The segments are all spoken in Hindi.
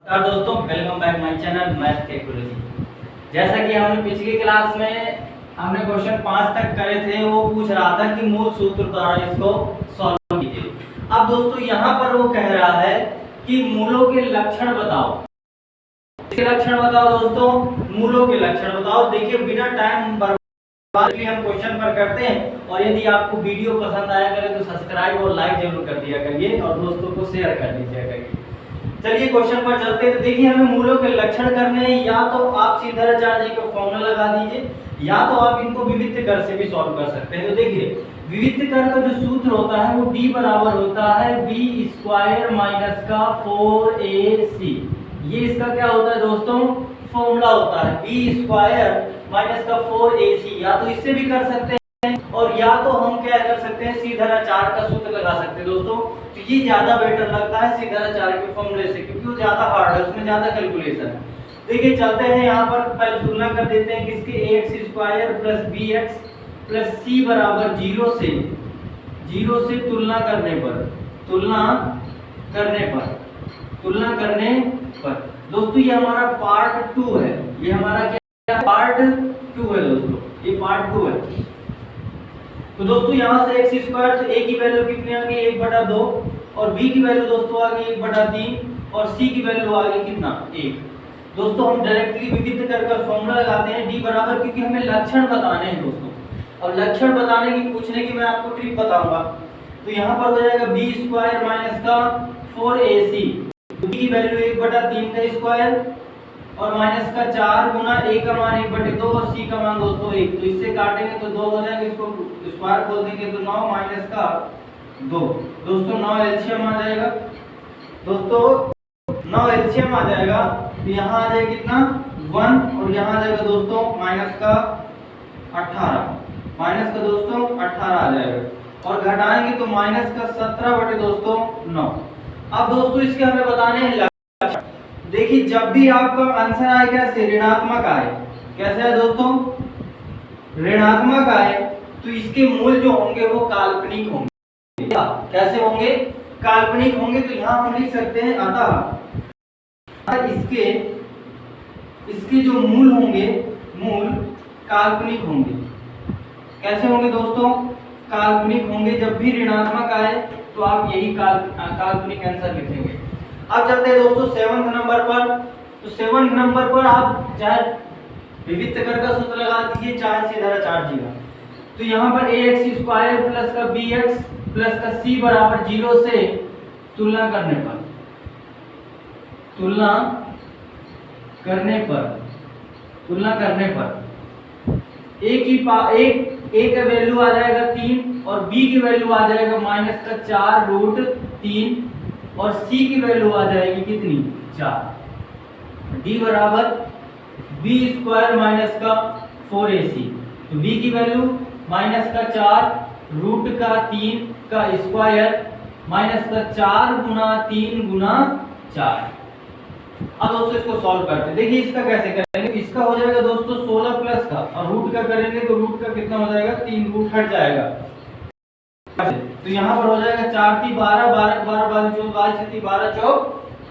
नमस्कार दोस्तों, welcome back my channel math tech Guruji. जैसा कि हमने पिछली क्लास में हमने क्वेश्चन 5 तक करे थे, वो पूछ रहा था कि मूल सूत्र द्वारा इसको सॉल्व कीजिए। अब दोस्तों यहाँ पर वो कह रहा है कि मूलों के लक्षण बताओ। इसके लक्षण बताओ दोस्तों, मूलों के लक्षण बताओ। देखिए बिना टाइम बर्बाद के हम क्वेश्चन पर करते हैं, और यदि आपको वीडियो पसंद आया करे तो सब्सक्राइब और लाइक जरूर कर दिया करिए और दोस्तों को शेयर कर दीजिए करिए। चलिए क्वेश्चन पर चलते हैं। तो देखिए हमें मूलों के लक्षण करने हैं। या तो आप सीधाचार्य जी का फॉर्मूला लगा दीजिए, या तो आप इनको विविध कर से भी सॉल्व कर सकते हैं। तो देखिए विविध कर का जो सूत्र होता है वो d बराबर होता है b स्क्वायर माइनस का 4ac। ये इसका क्या होता है दोस्तों, फॉर्मूला होता है b स्क्वायर माइनस का 4ac। या तो इससे भी कर सकते हैं और या तो हम क्या कर सकते हैं, सीधाचार्य का सूत्र लगा सकते हैं दोस्तों। तो ये ज्यादा बेटर लगता है सीधाचार्य के फॉर्मूले से, क्योंकि वो ज्यादा हार्ड है, उसमें ज्यादा कैलकुलेशन है। देखिए चलते हैं यहाँ पर, पहले तुलना कर देते हैं किसके, ax square plus bx plus c बराबर 0 से तुलना करने पर दोस्तों ये हमारा पार्ट 2 है। ये हमारा क्या है, पार्ट 2 है दोस्तों, ये पार्ट 2 है। तो दोस्तों यहाँ से x स्क्वायर, तो a की वैल्यू कितनी आ गई 1/2, और b की वैल्यू दोस्तों आ गई 1/3, और c की वैल्यू आ गई कितना 1। दोस्तों हम डायरेक्टली विविध कर फॉर्मूला लगाते हैं d बराबर, क्योंकि हमें लक्षण बताने हैं दोस्तों। और लक्षण बताने की पूछने की मैं आपको ट्रिक बताऊंगा। तो यहाँ पर हो जाएगा b स्क्वायर माइनस का 4ac, b की वैल्यू 1/3 का स्क्वायर और माइनस का 4 गुना a का मान 1/2 और c का मान दोस्तों 1। तो इससे काटेंगे तो 2 हो जाएगा, इसको स्क्वायर खोल देंगे तो 9 माइनस का 2 दोस्तों 9 एलसीएम आ जाएगा दोस्तों, 9 एलसीएम आ जाएगा। तो यहाँ आ जाएगा कितना 1, और यहाँ आ जाएगा दोस्तों माइनस का 18 आ जाएगा, और घटाएंगे तो माइनस का 17 दोस्तों 9। अब दोस्तों इसके हमें बताने हैं लक्षण। देखिए जब भी आपका आंसर आए कैसे, ऋणात्मक आए, कैसे है दोस्तों, ऋणात्मक आए, तो इसके मूल जो होंगे वो काल्पनिक होंगे। कैसे होंगे, काल्पनिक होंगे। तो यहाँ हम लिख सकते हैं अतः इसके जो मूल होंगे, मूल काल्पनिक होंगे। कैसे होंगे दोस्तों, काल्पनिक होंगे। जब भी ऋणात्मक आए तो आप यही काल्पनिक आंसर लिखेंगे। अब चलते हैं दोस्तों 7वें नंबर पर। तो 7वें नंबर पर आप चाहे विविध कर का सूत्र लगा दीजिए, चाहे सीधाचार्य जी का। तो यहाँ पर ax स्क्वायर प्लस का bx प्लस का c बराबर 0 से तुलना करने पर a का वैल्यू आ जाएगा 3 और b की वैल्यू आ जाएगा माइनस का 4√3 और c की वैल्यू आ जाएगी कितनी 4। d बराबर b स्क्वायर माइनस का 4ac। तो b की वैल्यू माइनस का 4√3 का स्क्वायर माइनस का 4 गुना 3 गुना 4। अब दोस्तों इसको सॉल्व करते हैं। देखिए इसका कैसे करेंगे, इसका हो जाएगा दोस्तों 16 प्लस का, और रूट का करेंगे तो रूट का कितना हो जाएगा 3, रूट हट जाएगा। तो यहाँ पर हो जाएगा 4 × 3 12, 12 12 12 4 12 चौक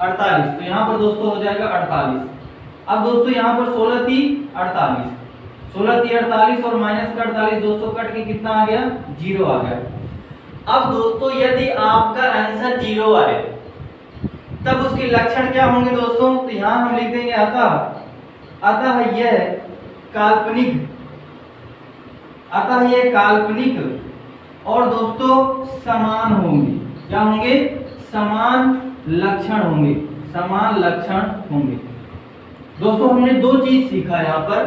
48। तो यहाँ पर दोस्तों हो जाएगा 48। अब दोस्तों यहाँ पर 16 3 48, 16 3 48 और माइनस का 48 दोस्तों कट के कितना आ गया 0 आ गया। अब दोस्तों यदि आपका आंसर 0 आए तब उसके लक्षण क्या होंगे दोस्तों। तो यहाँ हम लिख देंगे अतः यह काल्पनिक और दोस्तों समान होंगे। क्या होंगे, समान लक्षण होंगे। दोस्तों हमने दो चीज सीखा यहाँ पर।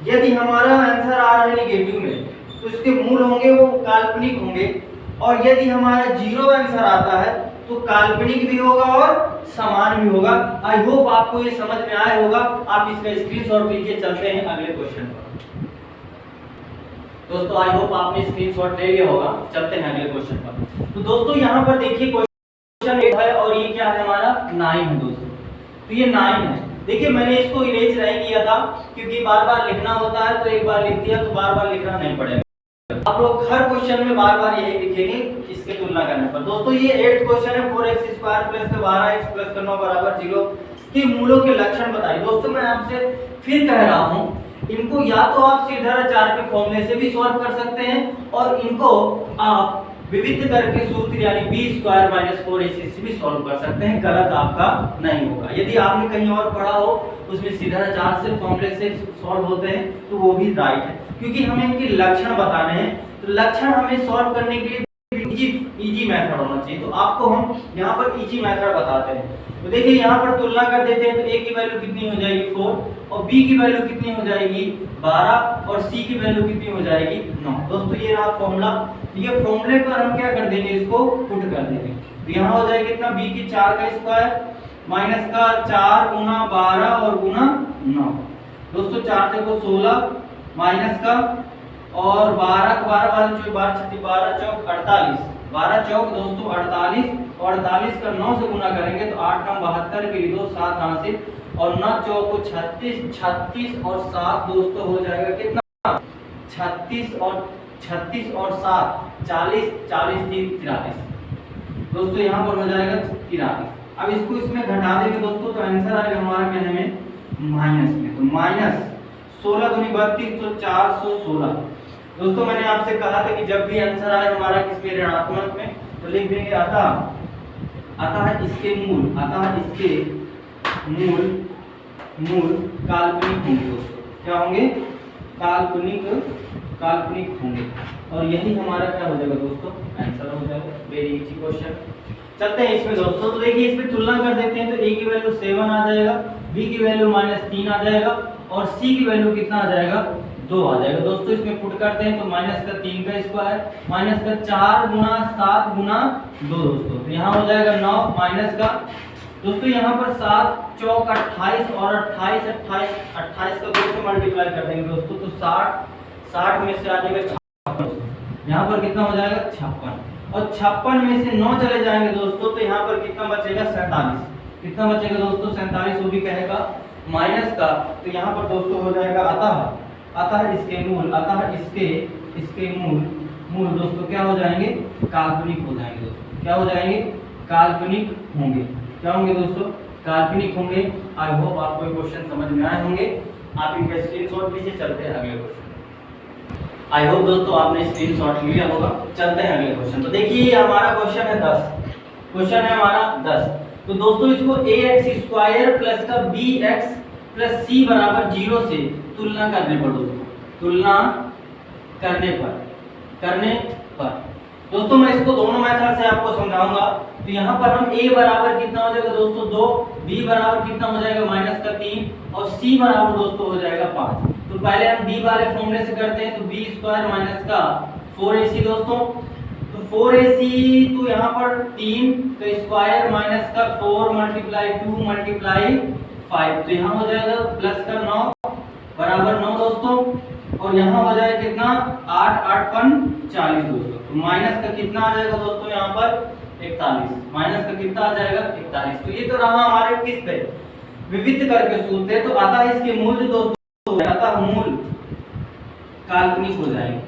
यदि हमारा आंसर आ रहा है नेगेटिव में तो इसके मूल होंगे वो काल्पनिक होंगे, और यदि हमारा 0 आंसर आता है तो काल्पनिक भी होगा और समान भी होगा। आई होप आपको ये समझ में आया होगा। आप इसका स्क्रीनशॉट लीजिए, चलते हैं अगले क्वेश्चन पर। दोस्तों आई होप आपने स्क्रीनशॉट ले लिया होगा, चलते हैं अगले क्वेश्चन पर। तो दोस्तों यहाँ पर देखिए क्वेश्चन 8 है और ये क्या है हमारा 9 है दोस्तों। तो ये 9 है। देखिए मैंने इसको इरेज नहीं किया था, क्योंकि बार बार लिखना होता है, तो एक बार लिख दिया तो बार बार लिखना नहीं पड़ेगा। आप लोग हर क्वेश्चन में बार बार यही लिखेंगे इसके तुलना करने पर। दोस्तों ये 8th क्वेश्चन है 4x² + 12x + 9 = 0। इसके मूलों के लक्षण बताइए। दोस्तों मैं आपसे फिर कह रहा हूं, इनको या तो आप श्रीधर आचार्य के फॉर्मूले से भी सॉल्व कर सकते हैं और इनको आप विविध करके सूत्र यानी b² - 4ac से भी सॉल्व कर सकते हैं, गलत आपका नहीं होगा। यदि आपने कहीं और पढ़ा हो उसमें श्रीधर आचार्य से फॉर्मूले से सॉल्व होते हैं तो वो भी राइट है, क्योंकि हमें इनके लक्षण बताने हैं। तो लक्षण हमें सॉल्व करने के लिए इजी मेथड होना चाहिए, तो आपको हम यहाँ पर इजी मेथड बताते हैं। तो देखिए यहाँ पर तुलना कर देते हैं, तो a की वैल्यू कितनी हो जाएगी 4 और b की वैल्यू कितनी हो जाएगी 12 और c की वैल्यू कितनी हो जाएगी 9। दोस्तों ये रहा फॉर्मूला, ये फॉर्मूले पर हम क्या कर देंगे, इसको पुट कर देंगे। तो यहाँ हो जाएगा कितना b की 4 का स्क्वायर माइनस का 4 गुना 12 और गुना 9। दोस्तों 4 से को 16 माइनस का और 12 का 12 12 चौक 48, 12 चौक दोस्तों 48 और 48 का 9 से गुना करेंगे तो 8 9 72 के लिए 7 हासिल और 9 चौक को 36 और 7 दोस्तों हो जाएगा कितना 36 और 7 40 40 3 43। दोस्तों यहाँ पर हो जाएगा 43। अब इसको इसमें घटा देंगे दोस्तों तो आंसर आएगा हमारा क्या है माइनस में, तो माइनस 16 दूनी 32 तो 416। दोस्तों मैंने आपसे कहा था कि जब भी आंसर आए हमारा किसमें ऋणात्मक में तो लिख देंगे अतः इसके मूल काल्पनिक होंगे। दोस्तों क्या होंगे, काल्पनिक होंगे और यही हमारा क्या हो जाएगा दोस्तों आंसर हो जाएगा। Very easy question. चलते हैं इसमें दोस्तों, तो देखिए इसमें तुलना कर देते हैं, तो a की वैल्यू 7 आ जाएगा, b की वैल्यू -3 आ जाएगा और c की वैल्यू कितना आ जाएगा 2 आ जाएगा। दोस्तों इसमें पुट करते हैं तो -3 का स्क्वायर -4 गुना 7 गुना 2 दोस्तों, तो यहाँ हो जाएगा 9 माइनस का दोस्तों यहाँ पर 7 चौक 28 और 28 का 2 से मल्टीप्लाई कर देंगे दोस्तों, तो 60 में से आ जाएगा 56। यहाँ पर कितना हो जाएगा 56 और 56 में से 9 चले जाएंगे दोस्तों, तो यहाँ पर कितना बचेगा 47। कितना बचेगा दोस्तों 47, वो भी कहेगा माइनस का, तो यहाँ पर दोस्तों हो जाएगा अतः इसके मूल दोस्तों क्या हो जाएंगे काल्पनिक हो जाएंगे। दोस्तों क्या हो जाएंगे काल्पनिक होंगे। क्या होंगे दोस्तों काल्पनिक होंगे। आई होप आपको ये क्वेश्चन समझ में आए होंगे। आप इनका स्क्रीनशॉट लीजिए, चलते हैं अगले क्वेश्चन। आई होप दोस्तों आपने स्क्रीनशॉट लिया होगा। चलते हैं अगले क्वेश्चन। तो देखिए हमारा क्वेश्चन है 10, क्वेश्चन है हमारा 10। तो दोस्तों इसको ax² प्लस का bx प्लस c बराबर 0 से तुलना करने पर दोस्तों मैं इसको दोनों मेथड से आपको समझाऊंगा। तो यहाँ पर हम a बराबर कितना हो जाएगा दोस्तों 2, b बराबर कितना हो जाएगा -3 और c बराबर दोस्तों हो जाएगा 5। तो पहले हम b वाले फॉर्मूले से करते हैं, तो b² माइनस का 4ac दोस्तों, तो 4ac तो यहाँ पर 3 का स्क्वायर माइनस का 4 × 2 × 5, तो यहाँ हो जाएगा प्लस का 9 बराबर 9 दोस्तों और यहाँ हो जाएगा कितना 8 8 40 दोस्तों, तो माइनस का कितना आ जाएगा दोस्तों यहाँ पर 41, माइनस का कितना आ जाएगा 41। तो ये तो रहा हमारे किस पे विविध करके सूत्र है। तो अतः इसके मूल दोस्तों अतः मूल काल्पनिक हो जाएंगे।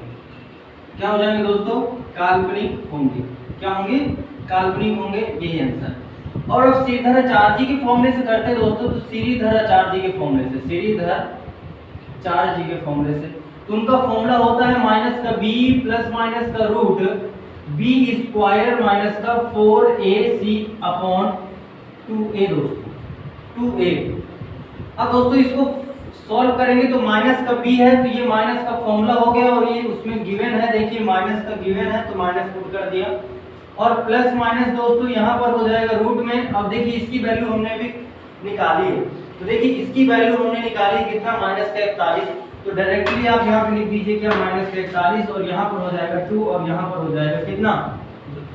क्या हो जाएंगे दोस्तों काल्पनिक होंगे। क्या होंगे काल्पनिक होंगे, यही आंसर। और अब श्रीधर आचार्य जी के फॉर्मूले से करते हैं दोस्तों, तो श्रीधर आचार्य जी के फॉर्मूले से तो उनका फॉर्मूला होता है माइनस का b प्लस माइनस का रूट b² माइनस का 4ac अपॉन 2a दोस्तों 2a। अब दोस्तों इसको सॉल्व करेंगे तो माइनस का b है तो ये माइनस का फॉर्मूला हो गया और ये उसमें गिवन है, देखिए माइनस का गिवन है तो माइनस पुट कर दिया और प्लस माइनस दोस्तों यहाँ पर हो जाएगा रूट में। अब देखिए इसकी वैल्यू हमने भी निकाली है, तो देखिए इसकी वैल्यू हमने निकाली कितना -41, तो डायरेक्टली आप यहाँ पे लिख दीजिए क्या -41 और यहाँ पर हो जाएगा 2 और यहाँ पर हो जाएगा कितना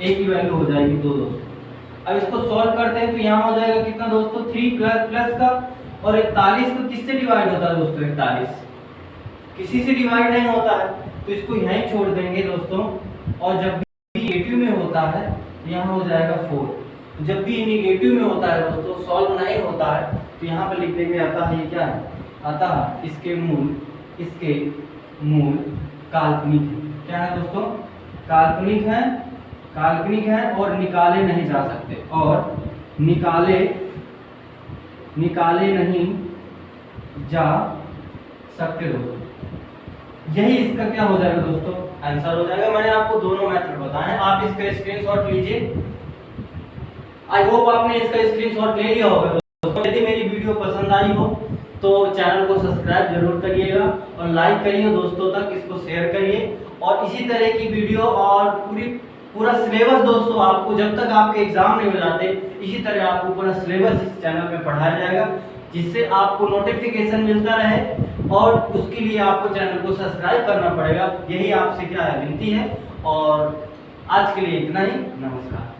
a की वैल्यू हो जाएगी 2 दोस्तों। अब इसको सॉल्व करते हैं तो यहाँ हो जाएगा कितना दोस्तों 3 प्लस का और 41 को किससे डिवाइड होता है दोस्तों 41 किसी से डिवाइड नहीं होता है, तो इसको यहीं छोड़ देंगे दोस्तों। और जब भी नेगेटिव में होता है यहाँ हो जाएगा 4, जब भी नेगेटिव में होता है दोस्तों सॉल्व नहीं होता है तो यहाँ पर लिख देंगे अतः ये क्या है अतः इसके मूल काल्पनिक है। क्या है दोस्तों काल्पनिक है और निकाले नहीं जा सकते निकाले नहीं जा सकते दोस्तों। यही इसका क्या हो जाएगा दोस्तों, आंसर हो जाएगा। मैंने आपको दोनों मेथड बताए हैं, आप इसका स्क्रीनशॉट लीजिए। आई होप आपने इसका स्क्रीनशॉट ले लिया होगा दोस्तों। यदि मेरी वीडियो पसंद आई हो तो चैनल को सब्सक्राइब जरूर करिएगा और लाइक करिए, दोस्तों तक इसको शेयर करिए। और इसी तरह की वीडियो और पूरा सिलेबस दोस्तों आपको जब तक आपके एग्जाम नहीं हो जाते, इसी तरह आपको पूरा सिलेबस इस चैनल में पढ़ाया जाएगा, जिससे आपको नोटिफिकेशन मिलता रहे। और उसके लिए आपको चैनल को सब्सक्राइब करना पड़ेगा। यही आपसे क्या है, विनती है। और आज के लिए इतना ही, नमस्कार।